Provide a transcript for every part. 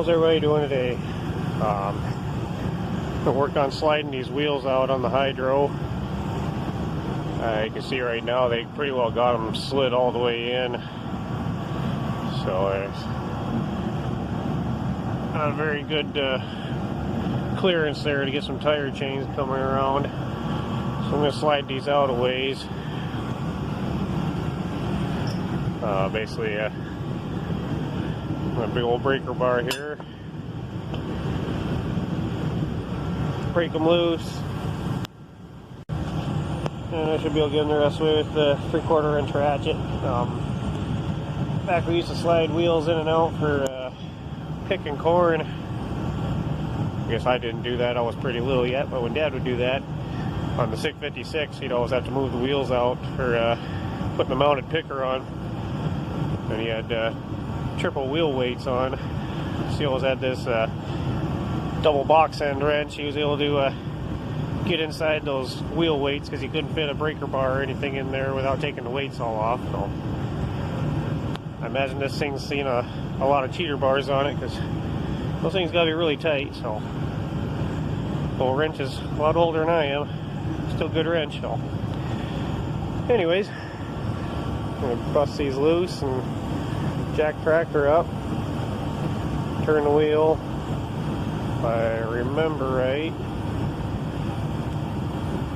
How's everybody doing today? I worked on sliding these wheels out on the hydro. You can see right now they pretty well got them slid all the way in. So it's not a very good clearance there to get some tire chains coming around. So I'm going to slide these out a ways. Basically, a big old breaker bar here. Break them loose. And I should be able to get them the rest of the way with the 3/4 inch ratchet. Back we used to slide wheels in and out for picking corn. I guess I didn't do that, I was pretty little yet, but when Dad would do that on the 656, he'd always have to move the wheels out for putting the mounted picker on. And he had triple wheel weights on. So he always had this double box end wrench. He was able to get inside those wheel weights because he couldn't fit a breaker bar or anything in there without taking the weights all off. So I imagine this thing's seen a lot of cheater bars on it because those things got to be really tight. So the wrench is a lot older than I am. Still good wrench. So anyways, I'm going to bust these loose and jack tractor up, turn the wheel. If I remember right,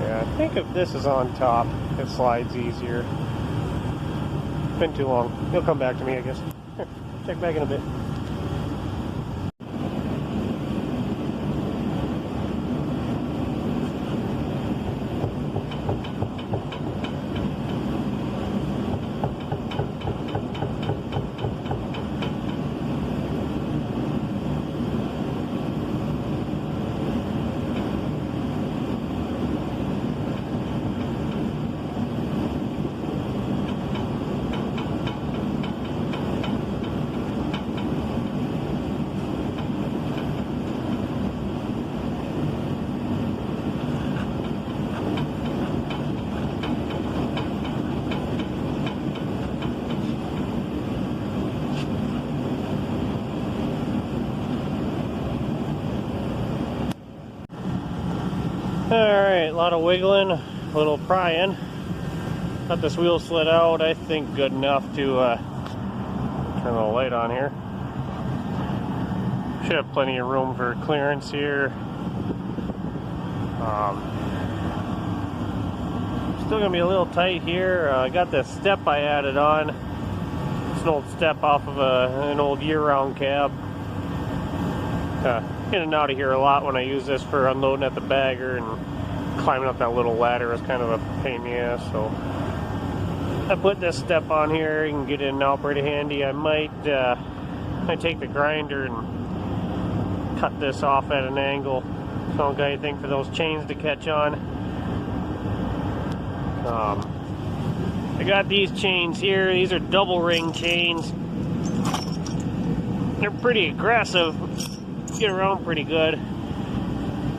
yeah, I think if this is on top, it slides easier. It's been too long. He'll come back to me, I guess. Here, check back in a bit. Alright, a lot of wiggling, a little prying. Got this wheel slid out, I think good enough to turn the light on here. Should have plenty of room for clearance here. Still gonna be a little tight here. I got this step I added on. It's an old step off of an old year-round cab. In and out of here a lot when I use this for unloading at the bagger, and climbing up that little ladder is kind of a pain in the ass. So I put this step on here. You can get in and out pretty handy. I might take the grinder and cut this off at an angle. So I don't got anything for those chains to catch on. I got these chains here. These are double ring chains. They're pretty aggressive. Get around pretty good.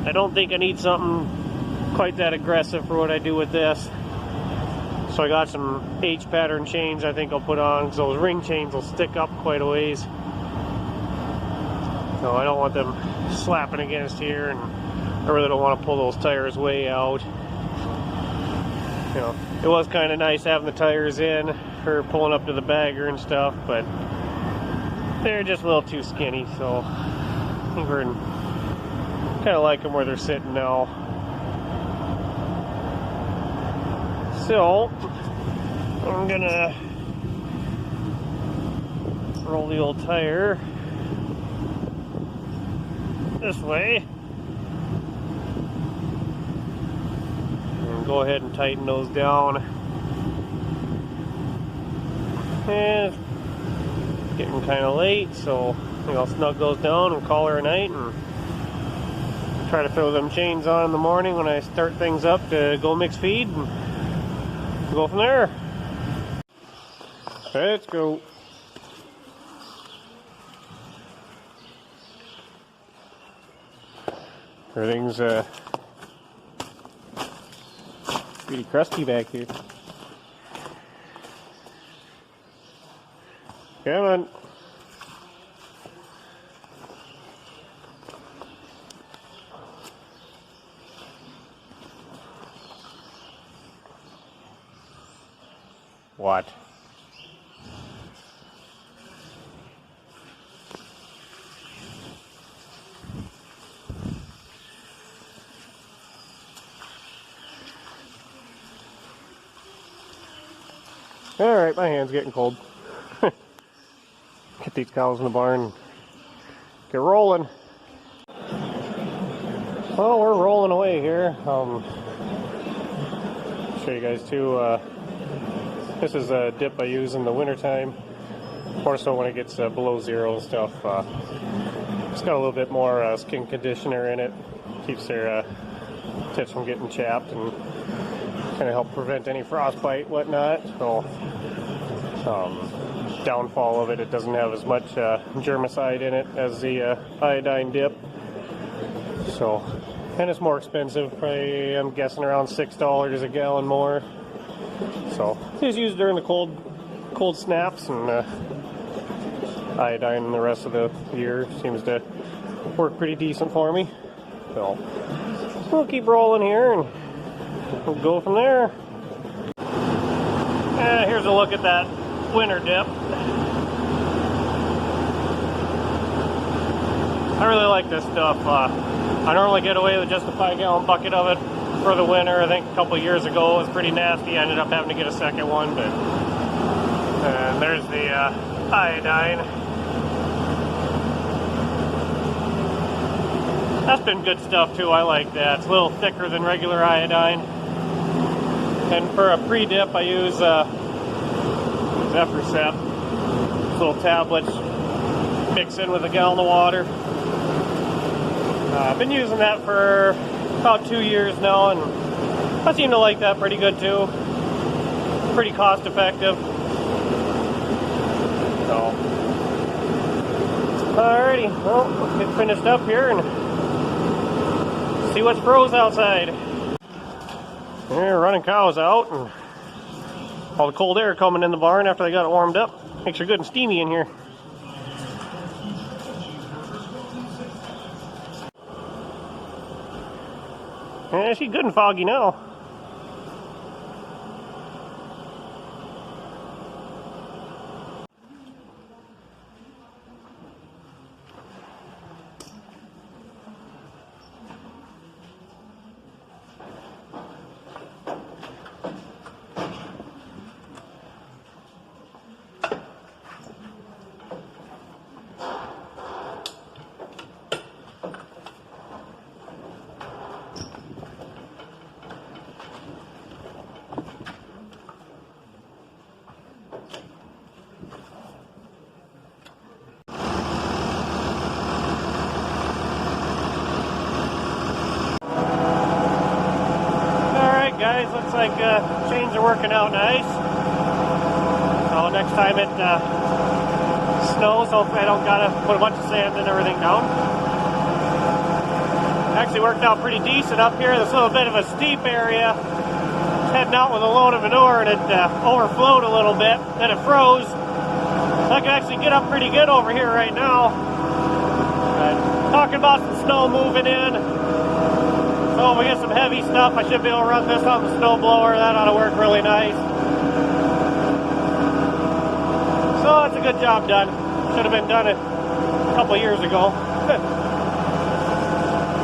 I don't think I need something quite that aggressive for what I do with this. So I got some H pattern chains I think I'll put on, because those ring chains will stick up quite a ways. So I don't want them slapping against here, and I really don't want to pull those tires way out. You know, it was kind of nice having the tires in for pulling up to the bagger and stuff, but they're just a little too skinny, so we're kind of like them where they're sitting now. So I'm gonna roll the old tire this way and go ahead and tighten those down. And it's getting kind of late, so I'll snug those down and call her a night and try to throw them chains on in the morning when I start things up to go mix feed, and go from there. Let's go. Everything's pretty crusty back here. Come on. what? Alright, my hand's getting cold. Get these cows in the barn, get rolling. Well, we're rolling away here. Show you guys too. This is a dip I use in the wintertime, more so when it gets below zero and stuff. It's got a little bit more skin conditioner in it, keeps their tips from getting chapped and kind of help prevent any frostbite, whatnot. So, downfall of it, it doesn't have as much germicide in it as the iodine dip. So, and it's more expensive, probably I'm guessing around $6 a gallon more. So, it's used during the cold snaps, and iodine the rest of the year seems to work pretty decent for me. So, we'll keep rolling here and we'll go from there. And here's a look at that winter dip. I really like this stuff. I normally get away with just a 5-gallon bucket of it for the winter. I think a couple years ago it was pretty nasty. I ended up having to get a second one, but there's the iodine. That's been good stuff too. I like that. It's a little thicker than regular iodine. And for a pre-dip I use Zephyrcep. Little tablets mix in with a gallon of water. I've been using that for about 2 years now, and I seem to like that pretty good too. Pretty cost effective. So, alrighty, well, let's get finished up here and see what's froze outside. We're running cows out, and all the cold air coming in the barn after they got it warmed up. Makes her good and steamy in here. Yeah, she's good and foggy now. Guys, looks like chains are working out nice. So next time it snows, hopefully I don't gotta put a bunch of sand and everything down. Actually worked out pretty decent up here. This little bit of a steep area. Heading out with a load of manure, and it overflowed a little bit. Then it froze. I can actually get up pretty good over here right now. Talking about some snow moving in. So if we get some heavy stuff, I should be able to run this on the snow blower. That ought to work really nice. So it's a good job done. Should have been done a couple years ago.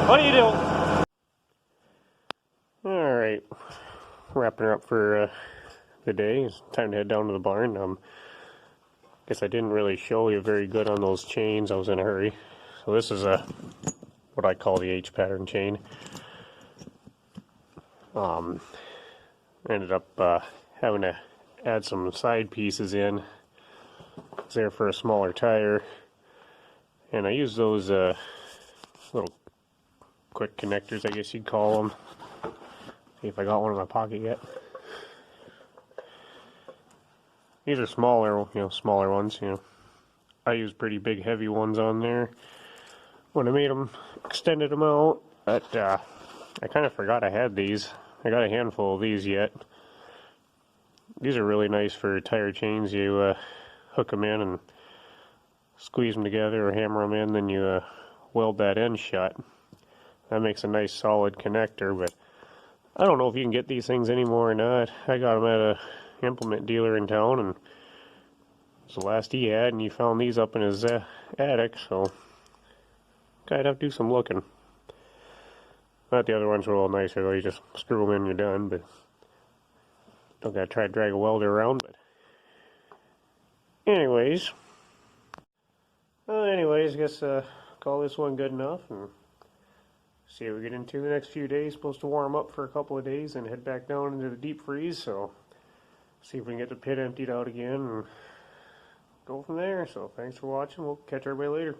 What do you do? Alright, wrapping her up for the day. It's time to head down to the barn. Guess I didn't really show you very good on those chains. I was in a hurry. So this is what I call the H-pattern chain. Ended up having to add some side pieces in. It's there for a smaller tire, and I use those little quick connectors, I guess you'd call them. See if I got one in my pocket yet. These are smaller, smaller ones. I use pretty big, heavy ones on there when I made them, extended them out. But I kind of forgot I had these. I got a handful of these yet. These are really nice for tire chains. You hook them in and squeeze them together or hammer them in, then you weld that end shut. That makes a nice solid connector, but I don't know if you can get these things anymore or not. I got them at a implement dealer in town, and it's the last he had, and he found these up in his attic, so I'd have to do some looking. Not the other ones are a little nicer, though. You just screw them in and you're done, but don't gotta try to drag a welder around. But anyways, I guess call this one good enough, and see what we get into the next few days. Supposed to warm up for a couple of days and head back down into the deep freeze, so see if we can get the pit emptied out again and go from there. So thanks for watching. We'll catch everybody later.